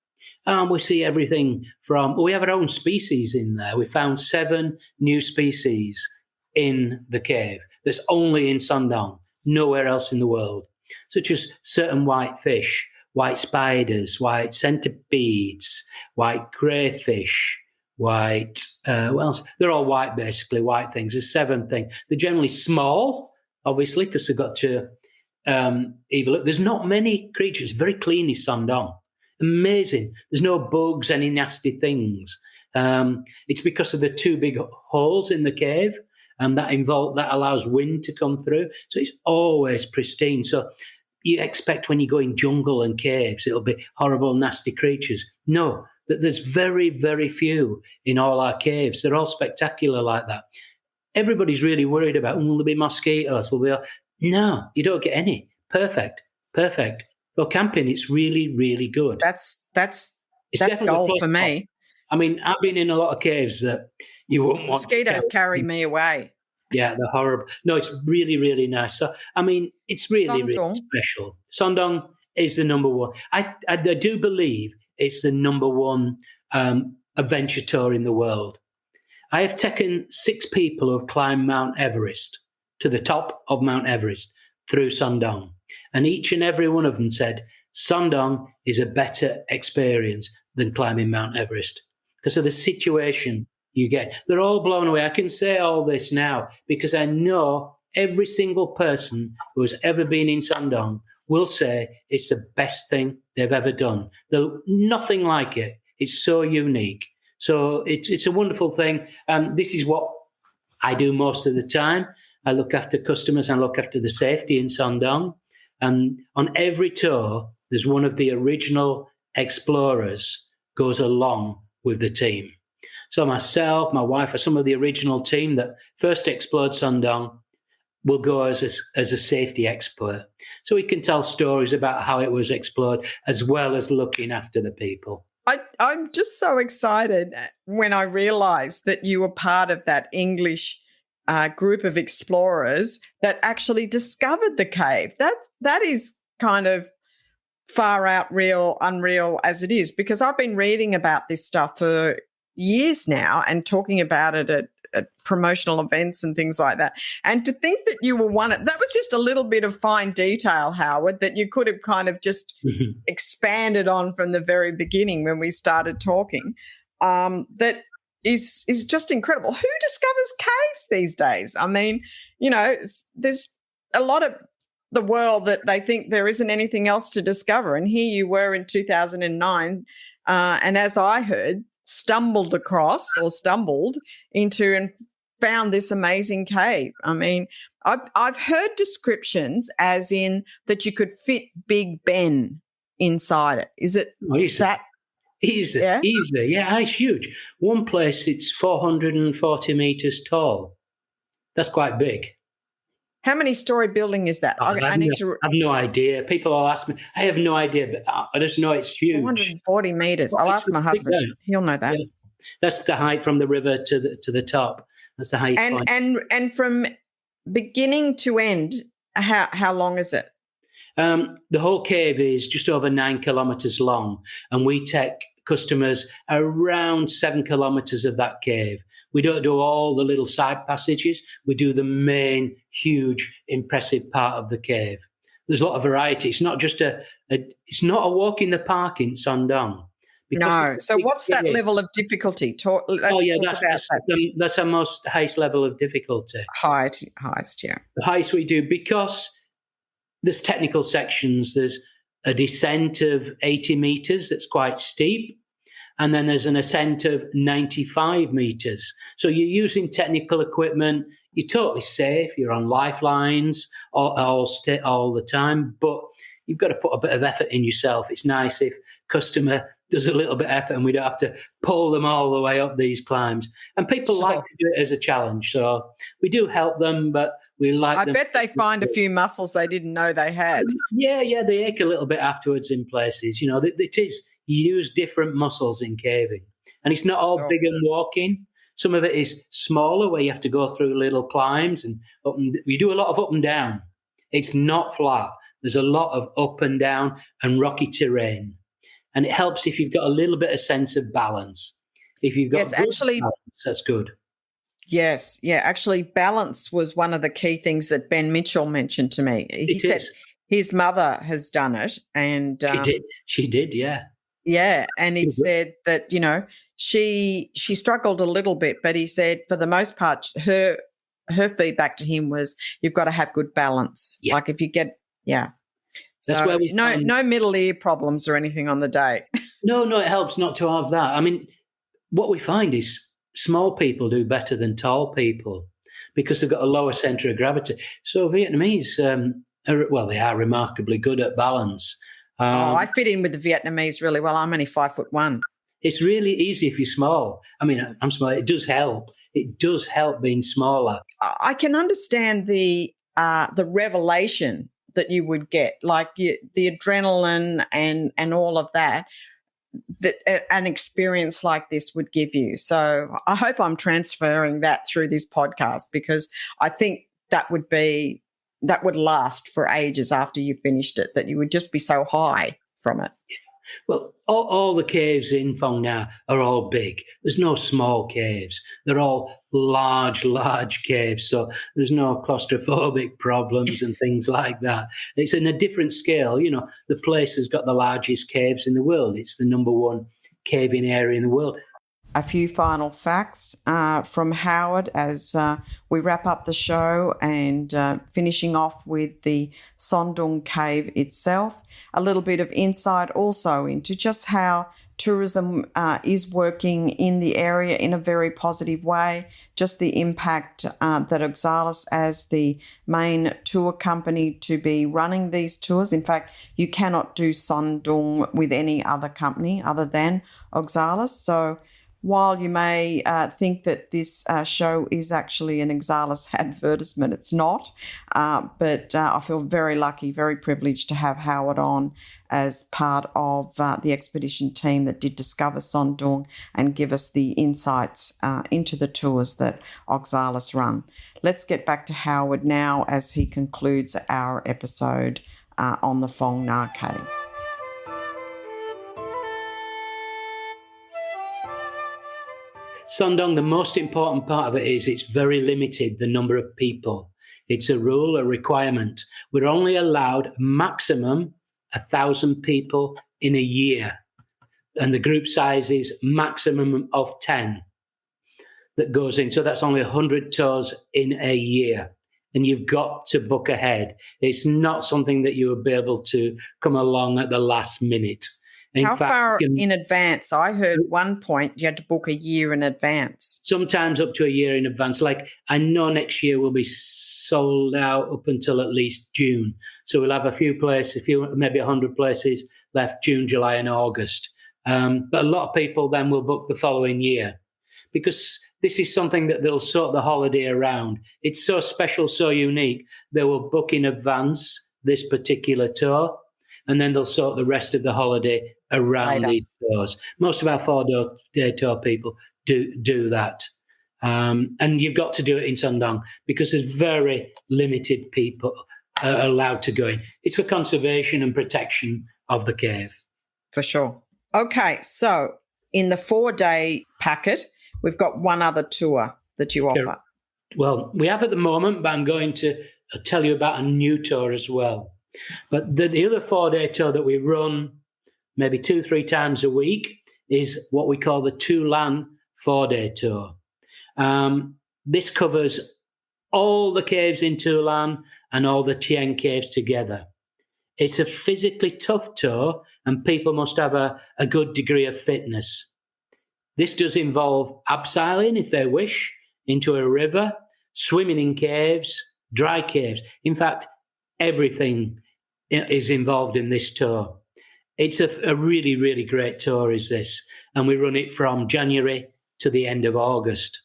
We see everything from, we have our own species in there. We found 7 new species in the cave. There's only in Sundom, nowhere else in the world, such as certain white fish, white spiders, white centipedes, white crayfish, white, what else? They're all white, basically, white things. There's 7 things. They're generally small, obviously, because they've got to evil look. There's not many creatures. Very clean is Sundom. Amazing. There's no bugs, any nasty things. It's because of the 2 big holes in the cave, and that allows wind to come through. So it's always pristine. So you expect when you go in jungle and caves, it'll be horrible, nasty creatures. No, there's very, very few in all our caves. They're all spectacular like that. Everybody's really worried about, will there be mosquitoes? No, you don't get any. Perfect. For camping, it's really, really good. That's gold for me. I mean, I've been in a lot of caves that you won't want. Mosquitoes carry me away. Yeah, they're horrible. No, it's really, really nice. So, I mean, it's really, really special. Sundom is the number one. I do believe it's the number one adventure tour in the world. I have taken 6 people who have climbed Mount Everest to the top of Mount Everest through Sundom. And each and every one of them said, Sundom is a better experience than climbing Mount Everest because of the situation you get. They're all blown away. I can say all this now because I know every single person who has ever been in Sundom will say it's the best thing they've ever done. There's nothing like it. It's so unique. So it's a wonderful thing. This is what I do most of the time. I look after customers and look after the safety in Sundom. And on every tour, there's one of the original explorers goes along with the team. So myself, my wife, or some of the original team that first explored Sundom will go as a safety expert. So we can tell stories about how it was explored as well as looking after the people. I'm just so excited when I realised that you were part of that English group of explorers that actually discovered the cave. That is kind of far out unreal as it is, because I've been reading about this stuff for years now and talking about it at promotional events and things like that. And to think that you were that was just a little bit of fine detail, Howard, that you could have kind of just expanded on from the very beginning when we started talking. That is just incredible. Who discovers caves these days? I mean, there's a lot of the world that they think there isn't anything else to discover. And here you were in 2009, and as I heard, stumbled into and found this amazing cave. I mean, I've heard descriptions as in that you could fit Big Ben inside it. Is it that? Easy. Yeah, it's huge. One place, it's 440 meters tall. That's quite big. How many story building is that? I have no idea. People will ask me. I have no idea, but I just know it's huge. 440 meters. I'll ask my husband. He'll know that. Yeah. That's the height from the river to the top. That's the height. And from beginning to end, how long is it? The whole cave is just over 9 kilometers long, and we take customers around 7 kilometers of that cave. We don't do all the little side passages. We do the main, huge, impressive part of the cave. there's a lot of variety. It's not just it's not a walk in the park in Son Doong. No. So what's that level of difficulty? Let's talk about that. That's our most highest level of difficulty. Highest, yeah. The highest we do, because there's technical sections. There's a descent of 80 meters that's quite steep, and then there's an ascent of 95 meters. So you're using technical equipment. You're totally safe. You're on lifelines all the time, but you've got to put a bit of effort in yourself. It's nice if customer does a little bit of effort and we don't have to pull them all the way up these climbs. And people like to do it as a challenge. So we do help them, but we like them. I bet they find a few muscles they didn't know they had. Yeah, they ache a little bit afterwards in places. You know, it is, you use different muscles in caving. And it's not all big and walking. Some of it is smaller, where you have to go through little climbs, and we do a lot of up and down. It's not flat. There's a lot of up and down and rocky terrain. And it helps if you've got a little bit of sense of balance. If you've got balance, that's good. Yes, yeah. Actually, balance was one of the key things that Ben Mitchell mentioned to me. He said his mother has done it, and She did, yeah. Yeah, and he said that, you know, she struggled a little bit, but he said for the most part, her feedback to him was, you've got to have good balance. Yeah. Like if you get, yeah. That's so no middle ear problems or anything on the day. No, it helps not to have that. I mean, what we find is small people do better than tall people because they've got a lower centre of gravity. So Vietnamese, they are remarkably good at balance. I fit in with the Vietnamese really well. I'm only 5'1". It's really easy if you're small. I mean, I'm small. It does help. It does help being smaller. I can understand the revelation that you would get, like the adrenaline and all of that an experience like this would give you. So I hope I'm transferring that through this podcast, because I think that would last for ages after you finished it, that you would just be so high from it. Well, all the caves in Phong Nha are all big. There's no small caves. They're all large caves. So there's no claustrophobic problems and things like that. It's in a different scale. You know, the place has got the largest caves in the world. It's the number one caving area in the world. A few final facts from Howard as we wrap up the show, and finishing off with the Son Doong cave itself. A little bit of insight also into just how tourism is working in the area in a very positive way, just the impact that Oxalis as the main tour company to be running these tours. In fact, you cannot do Son Doong with any other company other than Oxalis. So while you may think that this show is actually an Oxalis advertisement, it's not. But I feel very lucky, very privileged to have Howard on as part of the expedition team that did discover Son Doong and give us the insights into the tours that Oxalis run. Let's get back to Howard now as he concludes our episode on the Phong Nha Caves. Son Doong, the most important part of it is it's very limited, the number of people. It's a rule, a requirement. We're only allowed maximum 1,000 people in a year. And the group size is maximum of 10 that goes in. So that's only 100 tours in a year. And you've got to book ahead. It's not something that you will be able to come along at the last minute. How far in advance? I heard at one point you had to book a year in advance. Sometimes up to a year in advance. Like I know next year will be sold out up until at least June. So we'll have a few places, maybe 100 places left June, July and August. But a lot of people then will book the following year, because this is something that they'll sort the holiday around. It's so special, so unique. They will book in advance this particular tour, and then they'll sort the rest of the holiday around these tours. Most of our 4-day tour people do that. And you've got to do it in Son Doong because there's very limited people allowed to go in. It's for conservation and protection of the cave. For sure. Okay, so in the 4-day packet, we've got one other tour that you offer. Well, we have at the moment, but I'm going to tell you about a new tour as well. But the other 4-day tour that we run maybe 2-3 times a week is what we call the Lan 4-day tour. This covers all the caves in Lan and all the Tien caves together. It's a physically tough tour, and people must have a good degree of fitness. This does involve abseiling, if they wish, into a river, swimming in caves, dry caves. In fact, everything is involved in this tour. It's a really, really great tour, is this, and we run it from January to the end of August.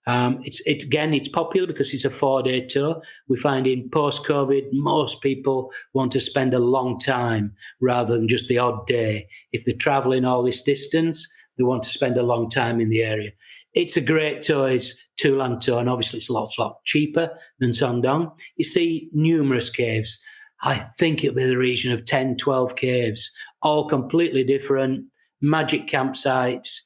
It's popular because it's a 4-day tour. We find in post-COVID, most people want to spend a long time rather than just the odd day. If they're traveling all this distance, they want to spend a long time in the area. It's a great tour. It's Lan Tour, and obviously it's a lot cheaper than Son Doong. You see numerous caves. I think it'll be the region of 10, 12 caves, all completely different, magic campsites.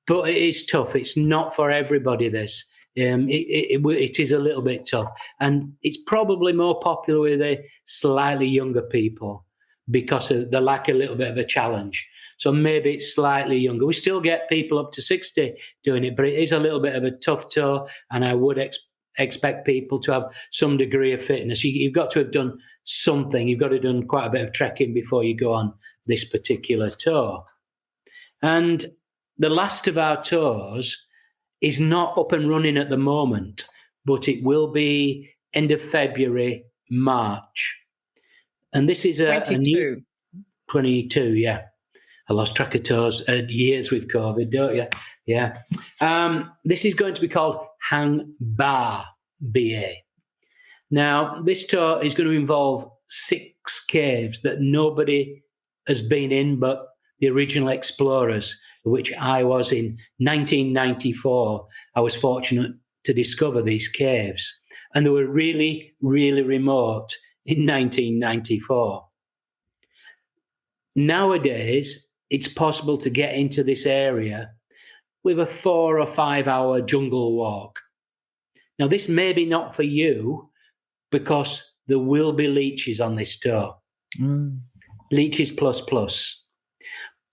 But it is tough. It's not for everybody, this. It is a little bit tough. And it's probably more popular with the slightly younger people because they like a little bit of a challenge. So maybe it's slightly younger. We still get people up to 60 doing it, but it is a little bit of a tough tour, and I would expect people to have some degree of fitness. You've got to have done something. You've got to have done quite a bit of trekking before you go on this particular tour. And the last of our tours is not up and running at the moment, but it will be end of February, March. And this is a new 22, yeah. I lost track of tours, years with COVID, don't you? Yeah. This is going to be called Hang Ba, B-A. Now, this tour is going to involve 6 caves that nobody has been in but the original explorers, which I was in 1994. I was fortunate to discover these caves, and they were really, really remote in 1994. Nowadays, it's possible to get into this area with a 4 or 5 hour jungle walk. Now, this may be not for you because there will be leeches on this tour. Leeches plus.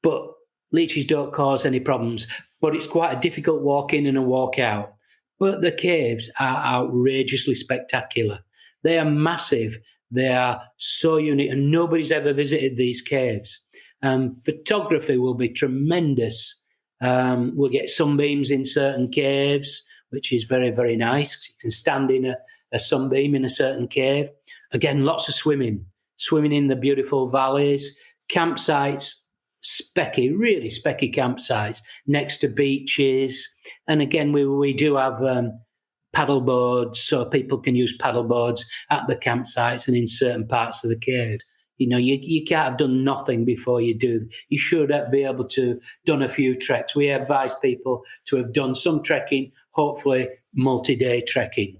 But leeches don't cause any problems, but it's quite a difficult walk in and a walk out. But the caves are outrageously spectacular. They are massive. They are so unique, and nobody's ever visited these caves. Photography will be tremendous. We'll get sunbeams in certain caves, which is very, very nice. You can stand in a sunbeam in a certain cave. Again, lots of swimming in the beautiful valleys, campsites, really specky campsites next to beaches. And again, we do have paddle boards, so people can use paddle boards at the campsites and in certain parts of the cave. You know, you can't have done nothing before you do. You should be able to done a few treks. We advise people to have done some trekking, hopefully multi-day trekking.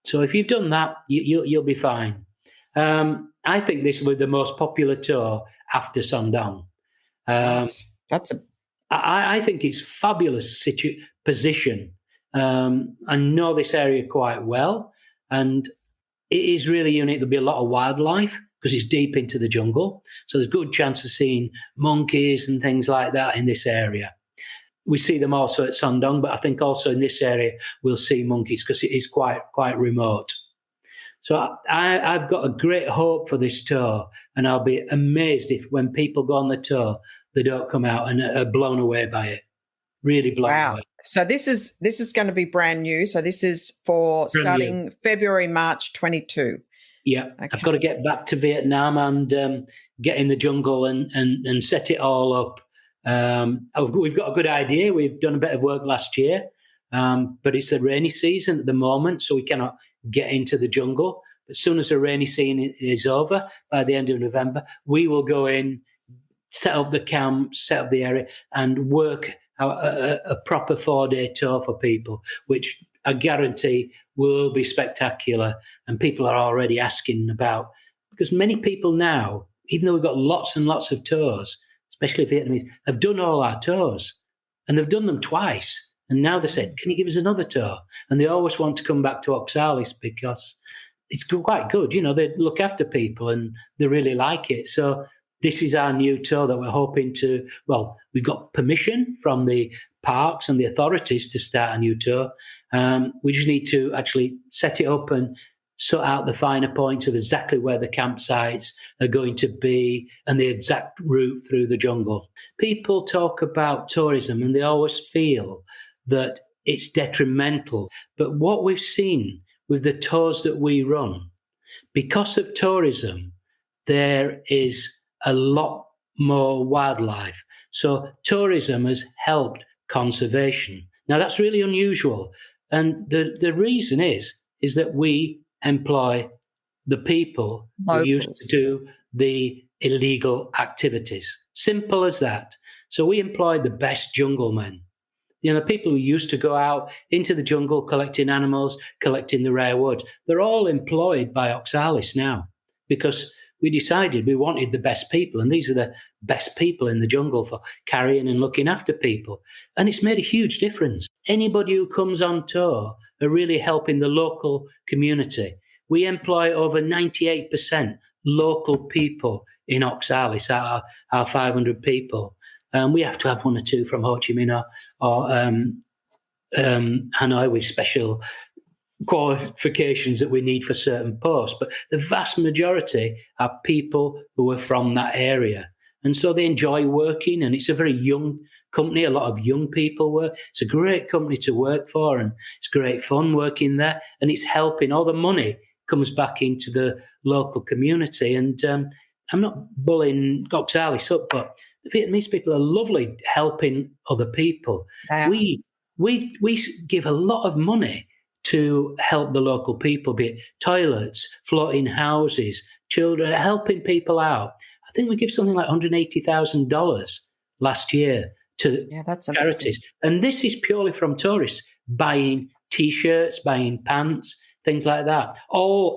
So if you've done that, you'll be fine. I think this will be the most popular tour after Son Doong. I think it's fabulous position. I know this area quite well, and it is really unique. There'll be a lot of wildlife because it's deep into the jungle, so there's a good chance of seeing monkeys and things like that in this area. We see them also at Son Doong, but I think also in this area we'll see monkeys because it is quite remote. So I've got a great hope for this tour, and I'll be amazed if when people go on the tour, they don't come out and are blown away by it. Really blown away. So this is going to be brand new. So this is for starting February, March 22. Yeah, okay. I've got to get back to Vietnam and get in the jungle and set it all up. We've got a good idea. We've done a bit of work last year, but it's the rainy season at the moment, so we cannot get into the jungle. As soon as the rainy season is over, by the end of November, we will go in, set up the camp, set up the area, and work a proper 4-day tour for people, which I guarantee will be spectacular. And people are already asking about, because many people now, even though we've got lots and lots of tours, especially Vietnamese, have done all our tours, and they've done them twice. And now they said, can you give us another tour? And they always want to come back to Oxalis because it's quite good. They look after people and they really like it. So this is our new tour that we're hoping to, we've got permission from the parks and the authorities to start a new tour. We just need to actually set it up and sort out the finer points of exactly where the campsites are going to be and the exact route through the jungle. People talk about tourism and they always feel that it's detrimental. But what we've seen with the tours that we run, because of tourism, there is a lot more wildlife. So tourism has helped conservation. Now, that's really unusual. And the reason is that we employ the people who used to do the illegal activities. Simple as that. So we employ the best junglemen. People who used to go out into the jungle collecting animals, collecting the rare woods, they're all employed by Oxalis now because we decided we wanted the best people, and these are the best people in the jungle for carrying and looking after people. And it's made a huge difference. Anybody who comes on tour are really helping the local community. We employ over 98% local people in Oxalis, our 500 people. We have to have one or two from Ho Chi Minh or Hanoi with special qualifications that we need for certain posts. But the vast majority are people who are from that area. And so they enjoy working, and it's a very young company. A lot of young people work. It's a great company to work for, and it's great fun working there. And it's helping. All the money comes back into the local community. And I'm not bullying Oxalis up, but the Vietnamese people are lovely helping other people. Yeah. We give a lot of money to help the local people, be it toilets, floating houses, children, helping people out. I think we give something like $180,000 last year to charities. And this is purely from tourists buying T-shirts, buying pants, things like that.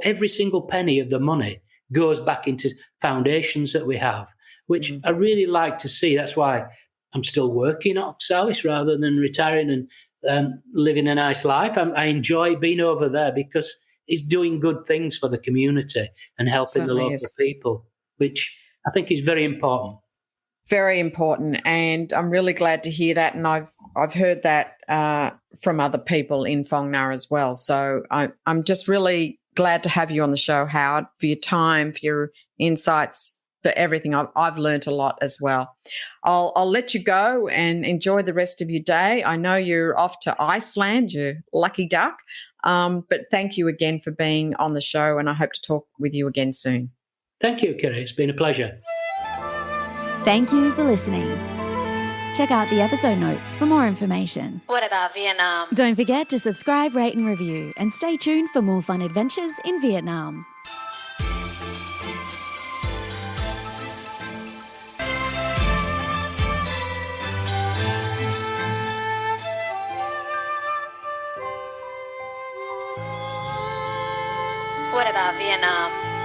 Every single penny of the money goes back into foundations that we have, which I really like to see. That's why I'm still working at Oxalis rather than retiring and living a nice life. I enjoy being over there because it's doing good things for the community and helping the local people, which I think is very important. Very important, and I'm really glad to hear that. And I've heard that from other people in Phong Nha as well. So I'm just really glad to have you on the show, Howard, for your time, for your insights, for everything. I've learnt a lot as well. I'll let you go and enjoy the rest of your day. I know you're off to Iceland, you lucky duck. But thank you again for being on the show, and I hope to talk with you again soon. Thank you, Kerry. It's been a pleasure. Thank you for listening. Check out the episode notes for more information. What about Vietnam? Don't forget to subscribe, rate and review, and stay tuned for more fun adventures in Vietnam. What about Vietnam?